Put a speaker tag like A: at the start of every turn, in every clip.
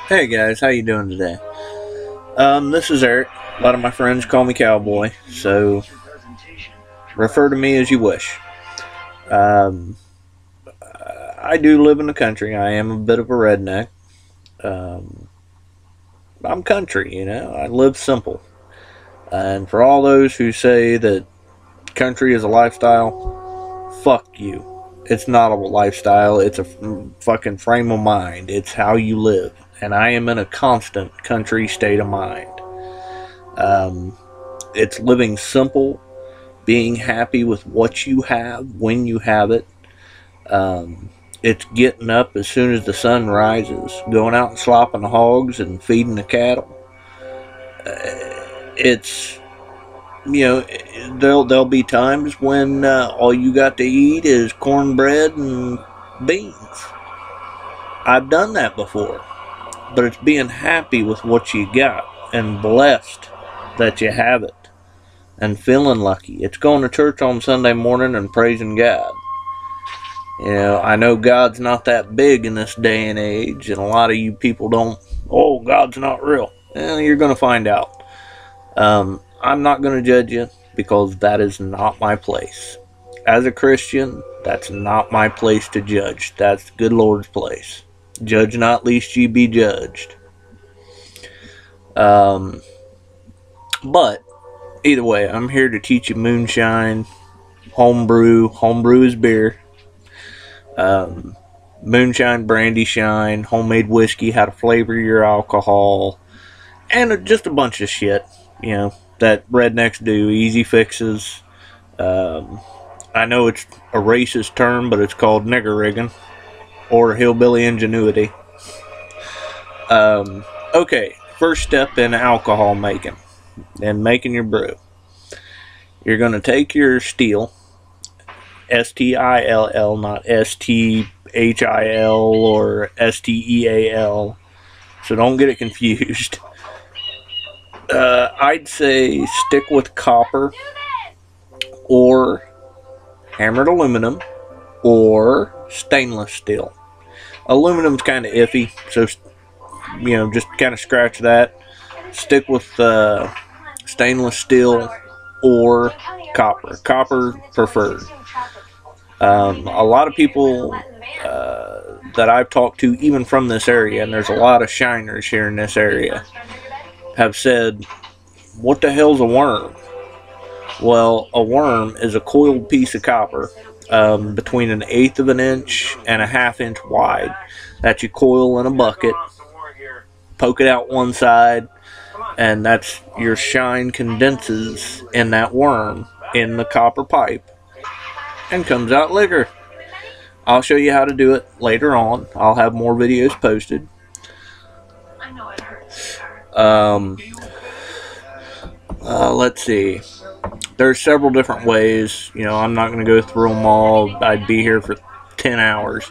A: Hey guys, how you doing today? This is Eric. A lot of my friends call me Cowboy, so refer to me as you wish. Um, I do live in the country. I am a bit of a redneck. Um, I'm country, I live simple. And for all those who say that country is a lifestyle, fuck you. It's not a lifestyle. It's a fucking frame of mind. It's how you live. And I am in a constant country state of mind. Um, it's living simple, being happy with what you have when you have it. Um, it's getting up as soon as the sun rises, going out and slopping the hogs and feeding the cattle. It's there'll be times when all you got to eat is cornbread and beans. I've done that before, but it's being happy with what you got and blessed that you have it and feeling lucky. It's going to church on Sunday morning and praising God. I know God's not that big in this day and age, and a lot of you people don't, oh, God's not real. You're going to find out. I'm not going to judge you because that is not my place. As a Christian, that's not my place to judge. That's the good Lord's place. Judge not, lest ye be judged. But either way, I'm here to teach you moonshine, homebrew. Homebrew is beer. Moonshine, brandy shine, homemade whiskey, how to flavor your alcohol, and just a bunch of shit, that rednecks do, easy fixes. I know it's a racist term, but it's called nigger rigging, or hillbilly ingenuity. Okay, first step in alcohol making, and making your brew. You're going to take your still, S-T-I-L-L, not S-T-H-I-L or S-T-E-A-L. So don't get it confused. I'd say stick with copper or hammered aluminum or stainless steel. Aluminum's kind of iffy, so just kind of scratch that. Stick with stainless steel or copper. Copper preferred. A lot of people that I've talked to, even from this area, and there's a lot of shiners here in this area, have said, what the hell's a worm? Well, a worm is a coiled piece of copper between 1/8 of an inch and 1/2 inch wide that you coil in a bucket, poke it out one side, and that's your shine condenses in that worm in the copper pipe and comes out liquor. I'll show you how to do it later on. I'll have more videos posted. Let's see. There's several different ways. I'm not going to go through them all. I'd be here for 10 hours.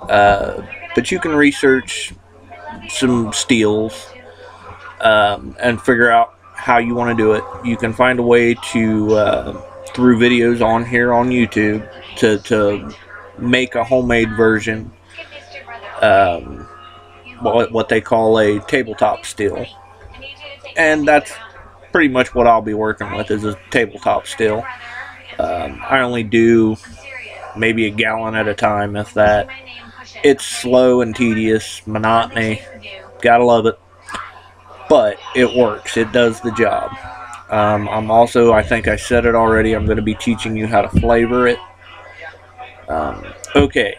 A: But you can research some steels and figure out how you want to do it. You can find a way to through videos on here on YouTube to make a homemade version, what they call a tabletop still, and that's pretty much what I'll be working with, is a tabletop still. I only do maybe a gallon at a time, if that. It's slow and tedious, monotony, gotta love it, but it works. It does the job. I'm also, I think I said it already, I'm going to be teaching you how to flavor it. Okay,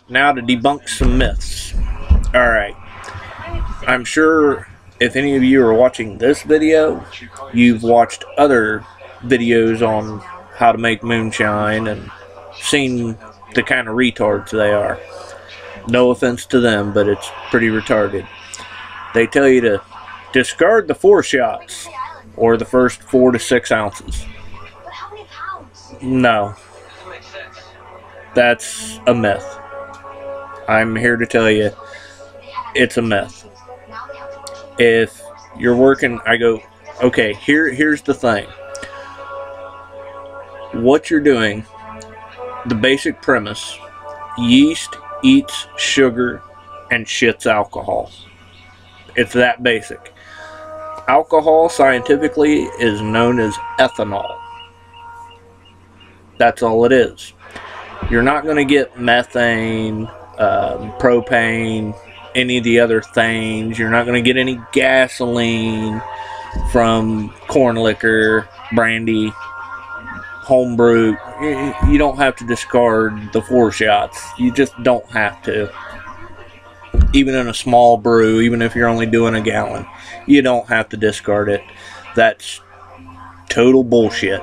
A: now to debunk some myths. Alright, I'm sure if any of you are watching this video, you've watched other videos on how to make moonshine and seen the kind of retards they are. No offense to them, but it's pretty retarded. They tell you to discard the 4 shots, or the first 4 to 6 ounces. No. That's a myth. I'm here to tell you, it's a myth. If you're working, I go, okay, here's the thing. What you're doing, the basic premise, yeast eats sugar and shit's alcohol. It's that basic. Alcohol scientifically is known as ethanol. That's all it is. You're not going to get methane, propane, any of the other things. You're not going to get any gasoline from corn liquor, brandy, homebrew. You don't have to discard the 4 shots. You just don't have to. Even in a small brew, even if you're only doing a gallon, you don't have to discard it. That's total bullshit.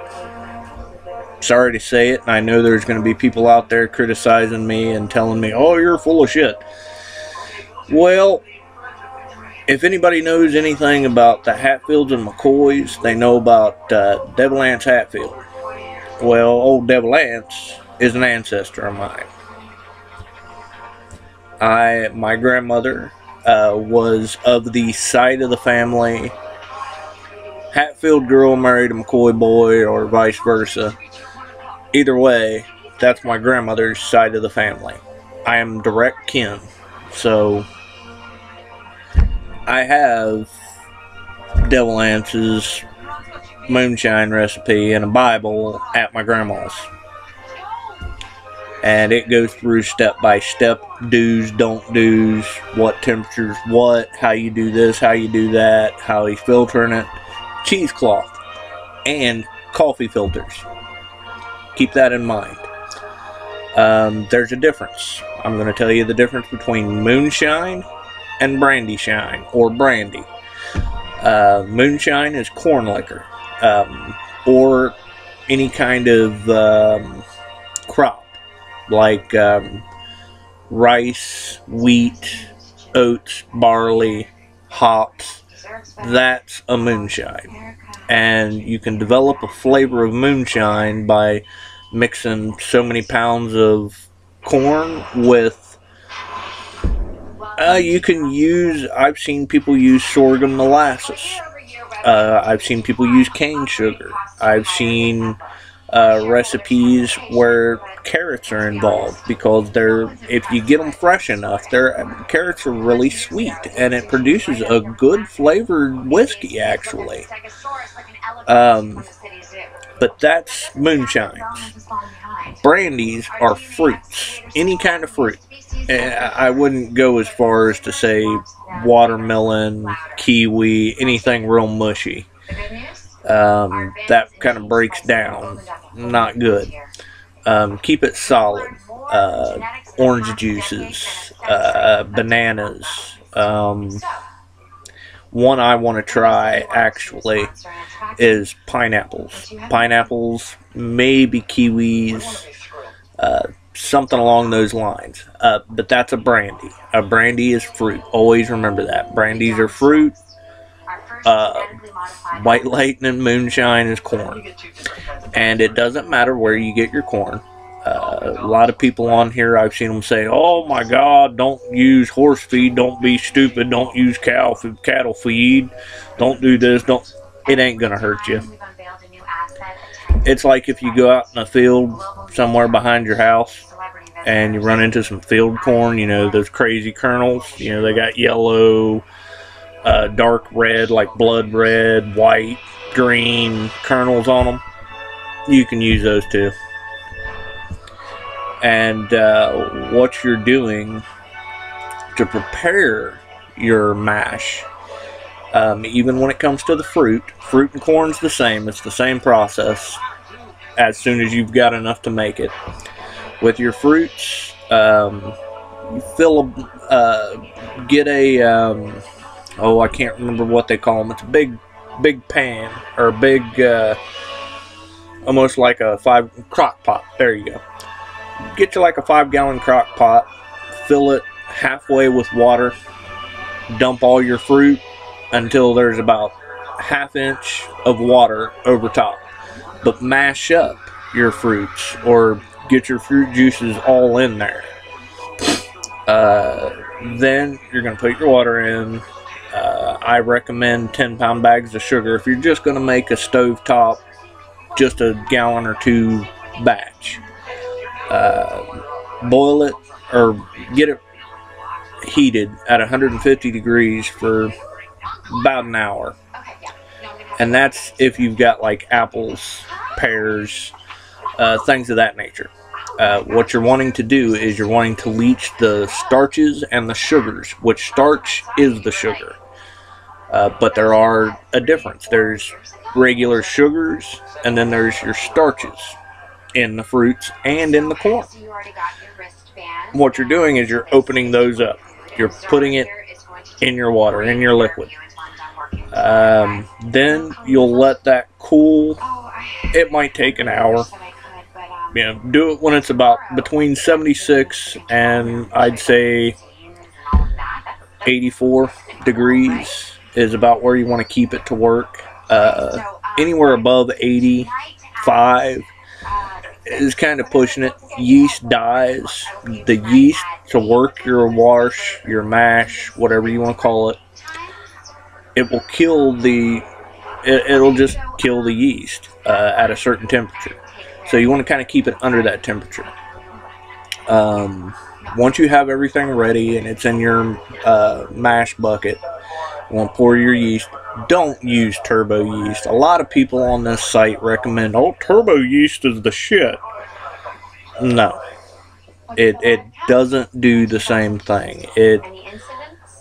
A: Sorry to say it, and I know there's going to be people out there criticizing me and telling me, oh, you're full of shit. Well, if anybody knows anything about the Hatfields and McCoys, they know about Devil Anse Hatfield. Well, old Devil Anse is an ancestor of mine. My grandmother was of the side of the family. Hatfield girl married a McCoy boy, or vice versa. Either way, that's my grandmother's side of the family. I am direct kin, so I have Devil Anse's moonshine recipe and a Bible at my grandma's. And it goes through step by step, do's, don't do's, what temperatures, what, how you do this, how you do that, how he's filtering it, cheesecloth, and coffee filters. Keep that in mind. There's a difference. I'm going to tell you the difference between moonshine and brandy shine, or brandy. Moonshine is corn liquor, or any kind of crop, like rice, wheat, oats, barley, hops. That's a moonshine. And you can develop a flavor of moonshine by mixing so many pounds of corn with you can use, I've seen people use sorghum molasses. I've seen people use cane sugar. I've seen recipes where carrots are involved, because if you get them fresh enough, carrots are really sweet, and it produces a good flavored whiskey, actually. But that's moonshine. Brandies are fruits, any kind of fruit. I wouldn't go as far as to say watermelon, kiwi, anything real mushy. That kind of breaks down. Not good. Keep it solid. Orange juices, bananas. One I want to try, actually, is pineapples. Pineapples, maybe kiwis, something along those lines. But that's a brandy. A brandy is fruit. Always remember that. Brandies are fruit. White Lightning moonshine is corn. And it doesn't matter where you get your corn. A lot of people on here, I've seen them say, oh my God, don't use horse feed, don't be stupid, don't use cattle feed, don't do this, it ain't gonna hurt you. It's like if you go out in a field somewhere behind your house and you run into some field corn, you know, those crazy kernels, you know, they got yellow, dark red, like blood red, white, green kernels on them. You can use those too. And what you're doing to prepare your mash, even when it comes to the fruit and corn's the same. It's the same process as soon as you've got enough to make it. With your fruits, you get a, I can't remember what they call them. It's a big pan, or a big, almost like a crock pot. There you go. Get you like a 5-gallon crock pot, fill it halfway with water, dump all your fruit until there's about ½ inch of water over top. But mash up your fruits, or get your fruit juices all in there. Then you're going to put your water in. I recommend 10-pound bags of sugar. If you're just going to make a stovetop, just a gallon or 2 batch. Boil it, or get it heated at 150 degrees for about an hour. And that's if you've got like apples, pears, things of that nature. What you're wanting to do is you're wanting to leach the starches and the sugars, which starch is the sugar. But there are a difference. There's regular sugars, and then there's your starches in the fruits and in the corn. What you're doing is you're opening those up. You're putting it in your water, in your liquid. Then you'll let that cool. It might take an hour. You know, do it when it's about between 76 and I'd say 84 degrees is about where you want to keep it to work. Anywhere above 85 is kind of pushing it. Yeast dies. The yeast to work your wash, your mash, whatever you want to call it, it will kill the, it'll just kill the yeast at a certain temperature. So you want to kind of keep it under that temperature. Once you have everything ready and it's in your mash bucket, you want to pour your yeast. Don't use turbo yeast. A lot of people on this site recommend, oh, turbo yeast is the shit. No. It doesn't do the same thing. It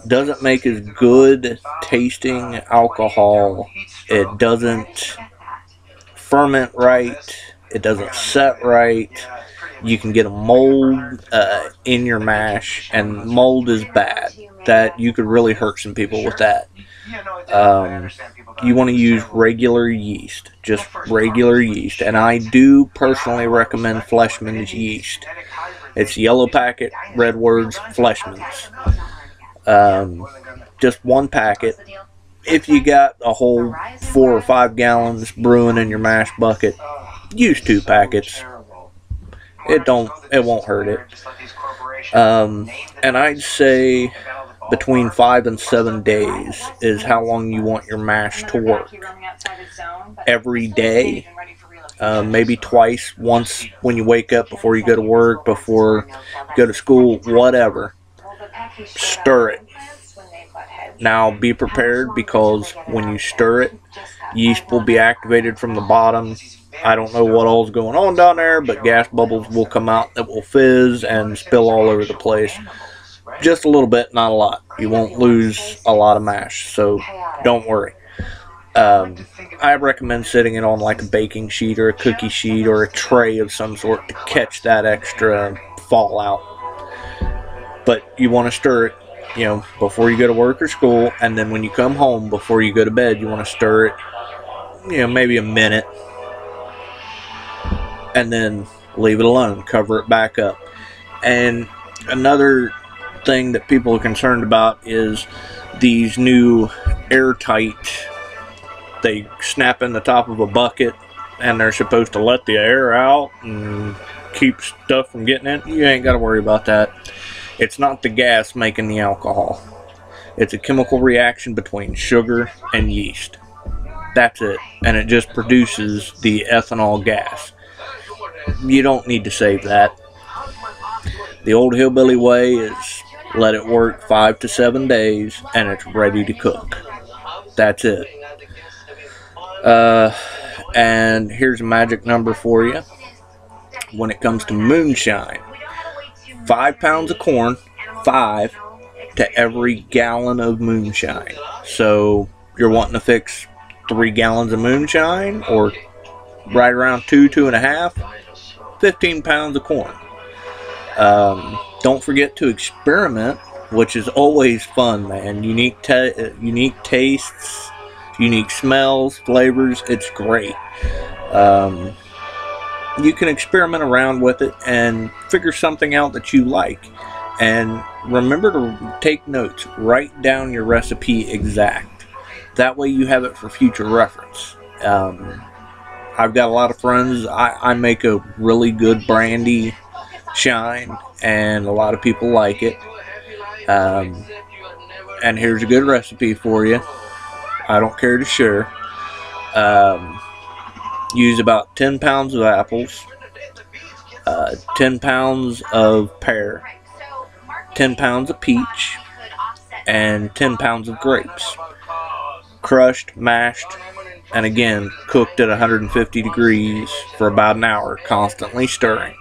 A: doesn't make as good tasting alcohol. It doesn't ferment right. It doesn't set right. You can get a mold in your mash, and mold is bad. That you could really hurt some people with that. You want to use regular yeast, just regular yeast, and I do personally recommend Fleshman's yeast. It's yellow packet, red words, Fleshman's. Just one packet. If you got a whole 4 or 5 gallons brewing in your mash bucket, use 2 packets. It won't hurt it. And I'd say between 5 and 7 days is how long you want your mash to work. Every day, maybe twice, once when you wake up, before you go to work, before you go to school, whatever. Stir it. Now be prepared, because when you stir it, yeast will be activated from the bottom. I don't know what all's going on down there, but gas bubbles will come out that will fizz and spill all over the place. Just a little bit, not a lot. You won't lose a lot of mash, so don't worry. I recommend setting it on like a baking sheet or a cookie sheet or a tray of some sort to catch that extra fallout. But you want to stir it, you know, before you go to work or school, and then when you come home, before you go to bed, you want to stir it, you know, maybe a minute, and then leave it alone, cover it back up. And another thing that people are concerned about is these new airtight, they snap in the top of a bucket and they're supposed to let the air out and keep stuff from getting in. You ain't got to worry about that. It's not the gas making the alcohol. It's a chemical reaction between sugar and yeast. That's it. And it just produces the ethanol gas. You don't need to save that. The old hillbilly way is let it work 5 to 7 days and it's ready to cook. That's it. And here's a magic number for you. When it comes to moonshine, 5 pounds of corn, 5 to every gallon of moonshine. So you're wanting to fix 3 gallons of moonshine, or right around 2.5, 15 pounds of corn. Don't forget to experiment, which is always fun, man. Unique tastes, unique smells, flavors. It's great. You can experiment around with it and figure something out that you like. And remember to take notes. Write down your recipe exact. That way you have it for future reference. I've got a lot of friends. I make a really good brandy shine, and a lot of people like it. And here's a good recipe for you. I don't care to share. Use about 10 pounds of apples, 10 pounds of pear, 10 pounds of peach, and 10 pounds of grapes. Crushed, mashed, and again cooked at 150 degrees for about an hour, constantly stirring.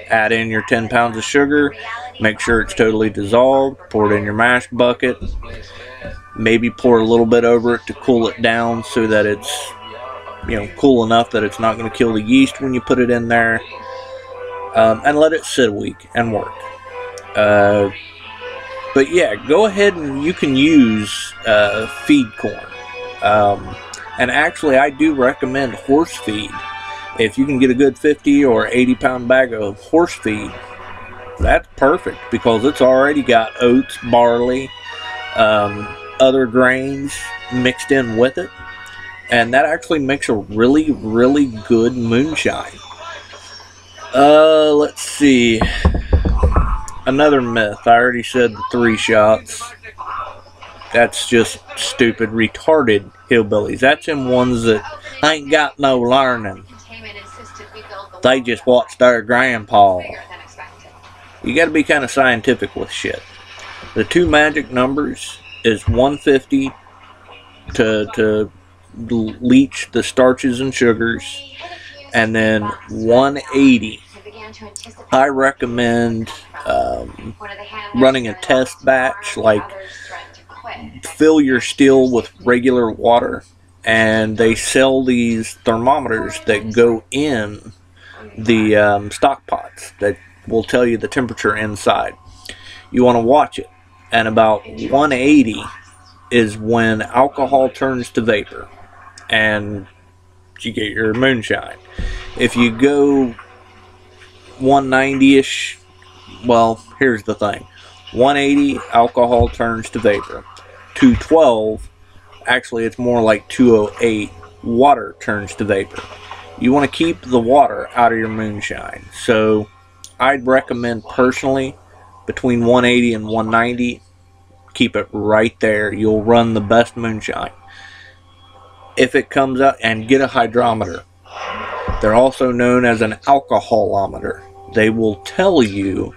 A: Add in your 10 pounds of sugar, make sure it's totally dissolved, pour it in your mash bucket, maybe pour a little bit over it to cool it down so that it's, you know, cool enough that it's not going to kill the yeast when you put it in there, and let it sit a week and work. But yeah, go ahead and you can use feed corn. And actually, I do recommend horse feed. If you can get a good 50 or 80 pound bag of horse feed, that's perfect because it's already got oats, barley, other grains mixed in with it. And that actually makes a really, really good moonshine. Let's see. Another myth. I already said the 3 shots. That's just stupid, retarded hillbillies. That's them ones that ain't got no learning. They just watch their grandpa. You gotta be kind of scientific with shit. The 2 magic numbers is 150 to leach the starches and sugars, and then 180. I recommend running a test batch, like fill your still with regular water, and they sell these thermometers that go in the stock pots that will tell you the temperature inside. You want to watch it, and about 180 is when alcohol turns to vapor and you get your moonshine. If you go 190-ish, well, here's the thing. 180, alcohol turns to vapor. 212, actually it's more like 208, water turns to vapor. You want to keep the water out of your moonshine. So I'd recommend personally between 180 and 190, keep it right there. You'll run the best moonshine. If it comes out, and get a hydrometer. They're also known as an alcoholometer. They will tell you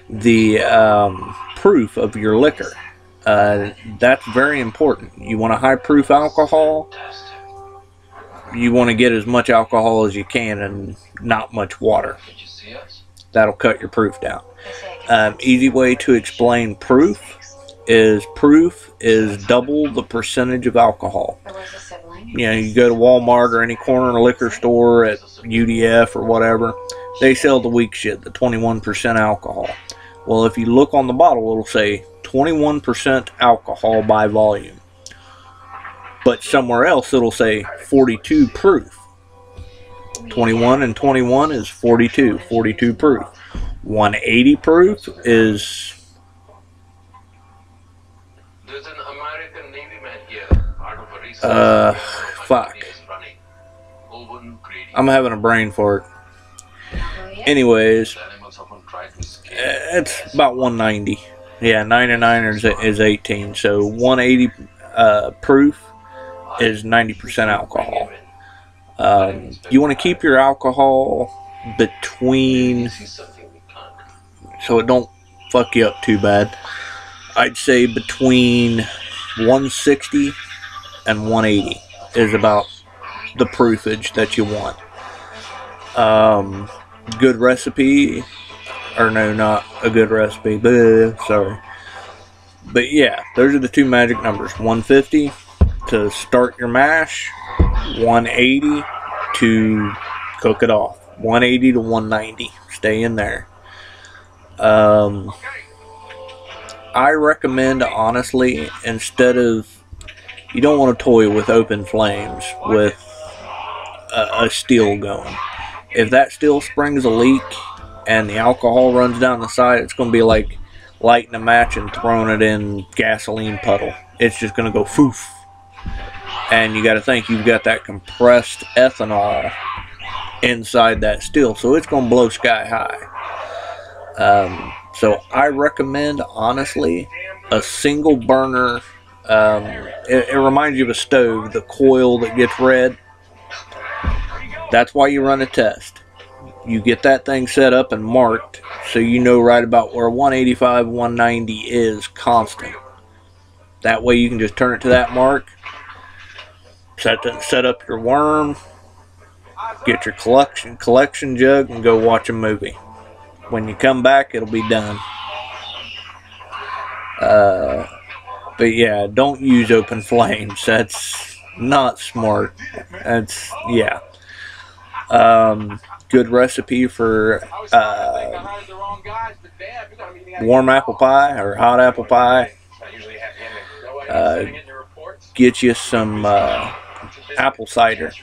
A: the proof of your liquor. That's very important. You want a high proof alcohol, you want to get as much alcohol as you can and not much water. That'll cut your proof down. Easy way to explain proof is double the percentage of alcohol. You know, you go to Walmart or any corner liquor store at UDF or whatever, they sell the weak shit, the 21% alcohol. Well, if you look on the bottle, it'll say 21% alcohol by volume. But somewhere else, it'll say 42 proof. 21 and 21 is 42, 42 proof. 180 proof is...
B: There's an American Navy man here, part of a research.
A: Fuck. I'm having a brain fart. Anyways, it's about 190. Yeah, 99 is 18, so 180 proof is 90% alcohol. You want to keep your alcohol between, so it don't fuck you up too bad. I'd say between 160 and 180 is about the proofage that you want. Good recipe, or no, not a good recipe, sorry. But yeah, those are the 2 magic numbers. 150 to start your mash, 180 to cook it off. 180 to 190, stay in there. I recommend, honestly, instead of, you don't want to toy with open flames with a still going. If that still springs a leak and the alcohol runs down the side, it's going to be like lighting a match and throwing it in gasoline puddle. It's just going to go foof. And you got to think, you've got that compressed ethanol inside that still, so it's going to blow sky high. So I recommend, honestly, a single burner. It reminds you of a stove, the coil that gets red. That's why you run a test. you get that thing set up and marked so you know right about where 185, 190 is constant. That way you can just turn it to that mark, set up your worm, get your collection jug, and go watch a movie. When you come back, it'll be done. But yeah, don't use open flames. That's not smart. That's, yeah. Good recipe for warm apple pie or hot apple pie. Get you some apple cider.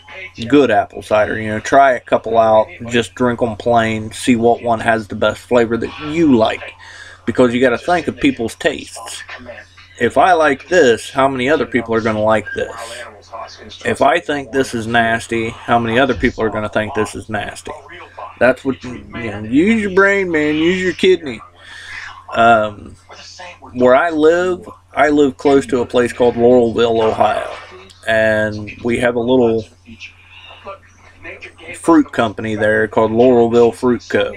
A: Good apple cider. You know, try a couple out. Just drink them plain. See what one has the best flavor that you like. Because you got to think of people's tastes. If I like this, how many other people are going to like this? If I think this is nasty, how many other people are going to think this is nasty? That's what, you know, use your brain, man. Use your kidney. Where I live close to a place called Laurelville, Ohio. And we have a little fruit company there called Laurelville Fruit Co.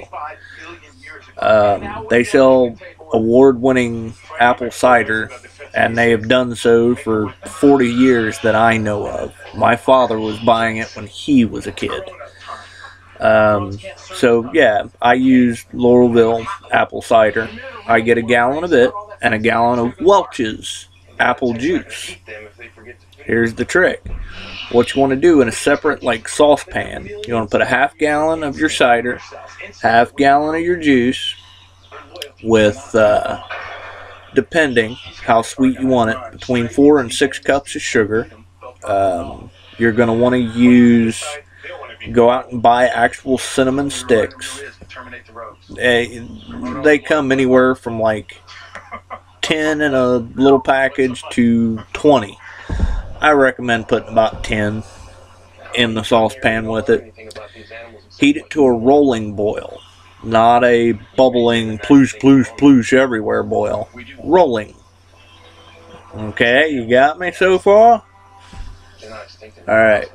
A: They sell award-winning apple cider, and they have done so for 40 years that I know of. My father was buying it when he was a kid. So yeah, I use Laurelville apple cider. I get a gallon of it and a gallon of Welch's apple juice. Here's the trick. What you want to do in a separate, like, saucepan, you want to put a half gallon of your cider, half gallon of your juice, with, depending how sweet you want it, between 4 and 6 cups of sugar. You're going to want to go out and buy actual cinnamon sticks. They come anywhere from like 10 in a little package to 20. I recommend putting about 10 in the saucepan with it. Heat it to a rolling boil, not a bubbling ploosh, ploosh, ploosh everywhere boil. Rolling. Okay, you got me so far? Alright.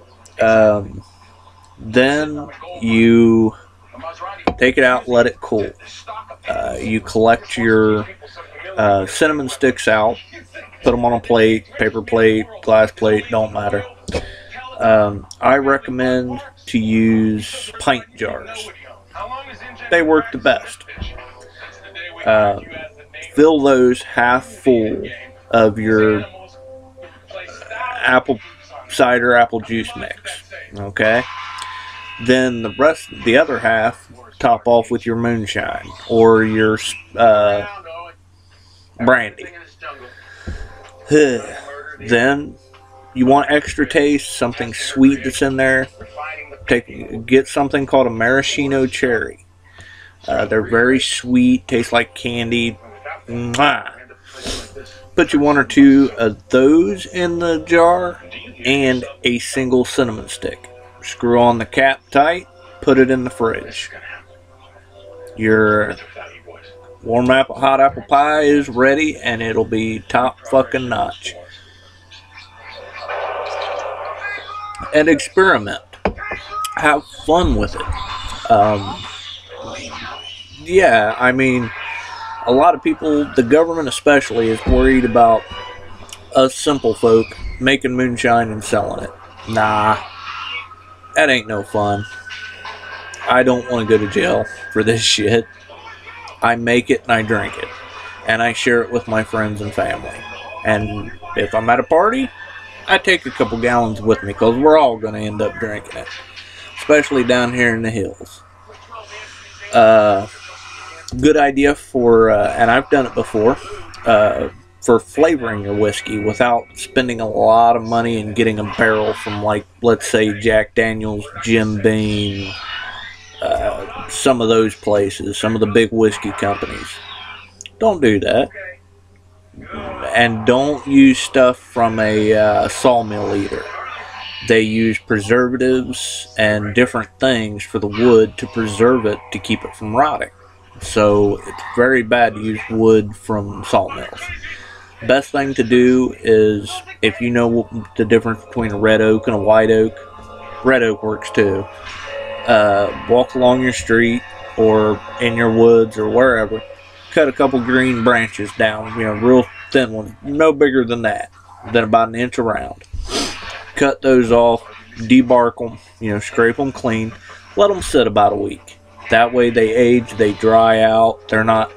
A: Then you take it out, let it cool. You collect your cinnamon sticks out, put them on a plate, paper plate, glass plate, don't matter. I recommend to use pint jars. They work the best. Fill those half full of your apple cider, apple juice mix. Okay? Then the other half, top off with your moonshine or your brandy. Then you want extra taste, something sweet that's in there. Get something called a maraschino cherry. They're very sweet, taste like candy. Mwah. Put you 1 or 2 of those in the jar and a single cinnamon stick. Screw on the cap tight, put it in the fridge. Your hot apple pie is ready, and it'll be top fucking notch. And experiment. Have fun with it. Yeah, I mean, a lot of people, the government especially, is worried about us simple folk making moonshine and selling it. Nah, that ain't no fun. I don't want to go to jail for this shit. I make it and I drink it. And I share it with my friends and family. And if I'm at a party, I take a couple gallons with me, because we're all going to end up drinking it. Especially down here in the hills. Good idea for, and I've done it before, for flavoring your whiskey without spending a lot of money and getting a barrel from, like, let's say Jack Daniel's, Jim Beam, some of those places, some of the big whiskey companies. Don't do that. And don't use stuff from a sawmill either. They use preservatives and different things for the wood to preserve it, to keep it from rotting. So it's very bad to use wood from sawmills. Best thing to do is, if you know the difference between a red oak and a white oak, red oak works too. walk along your street or in your woods or wherever, cut a couple green branches down, real thin ones, no bigger than that, than about an inch around. Cut those off, debark them, scrape them clean, let them sit about a week. That way they age, they dry out, they're not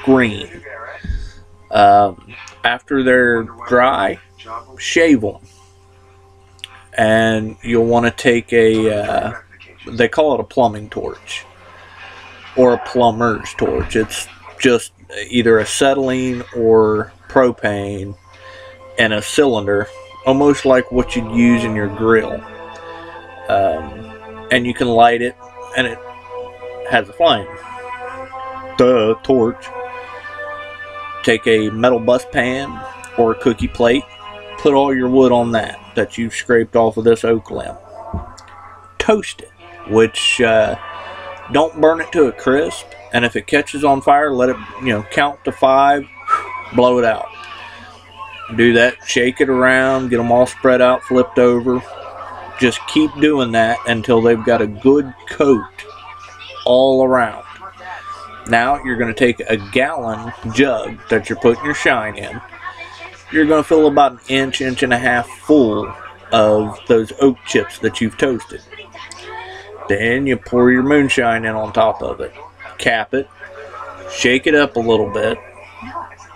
A: green. After they're dry, shave them. And you'll want to take they call it a plumbing torch or a plumber's torch. It's just either acetylene or propane in a cylinder, almost like what you'd use in your grill. And you can light it, and it has a flame. The torch. Take a metal bus pan or a cookie plate, put all your wood on that you've scraped off of this oak limb. Toast it, which don't burn it to a crisp, and if it catches on fire, let it, count to 5, blow it out. Do that, shake it around, get them all spread out, flipped over. Just keep doing that until they've got a good coat all around. Now you're going to take a gallon jug that you're putting your shine in. You're going to fill about an inch and a half full of those oak chips that you've toasted. Then you pour your moonshine in on top of it. Cap it. Shake it up a little bit.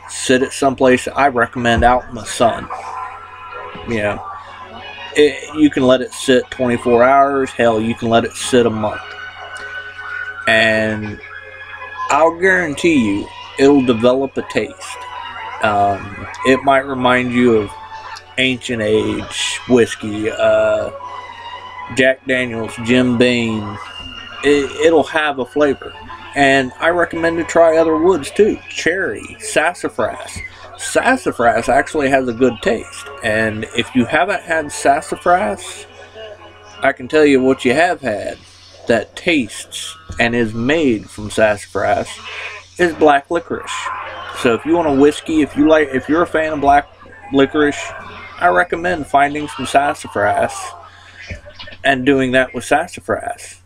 A: Sit it someplace, I recommend out in the sun. You can let it sit 24 hours. Hell, you can let it sit a month. And I'll guarantee you, it'll develop a taste. It might remind you of ancient age whiskey, Jack Daniels, Jim Beam. It'll have a flavor. And I recommend to try other woods too. Cherry, sassafras. Sassafras actually has a good taste. And if you haven't had sassafras, I can tell you what you have had that tastes and is made from sassafras is black licorice. So if you want a whiskey, if you're a fan of black licorice, I recommend finding some sassafras and doing that with sassafras.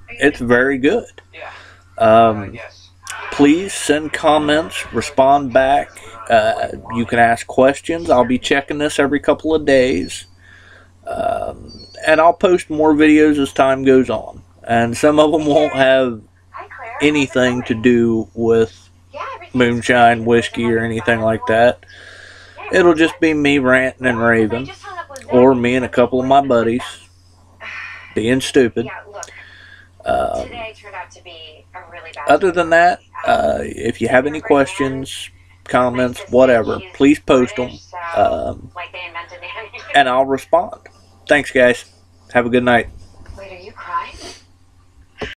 A: It's very good. Please send comments, respond back. You can ask questions. I'll be checking this every couple of days. And I'll post more videos as time goes on. And some of them won't have anything to do with moonshine, whiskey, or anything like that. It'll just be me ranting and raving. Or me and a couple of my buddies being stupid. Other than that, if you have any questions, comments, whatever, please post them. And I'll respond. Thanks, guys. Have a good night.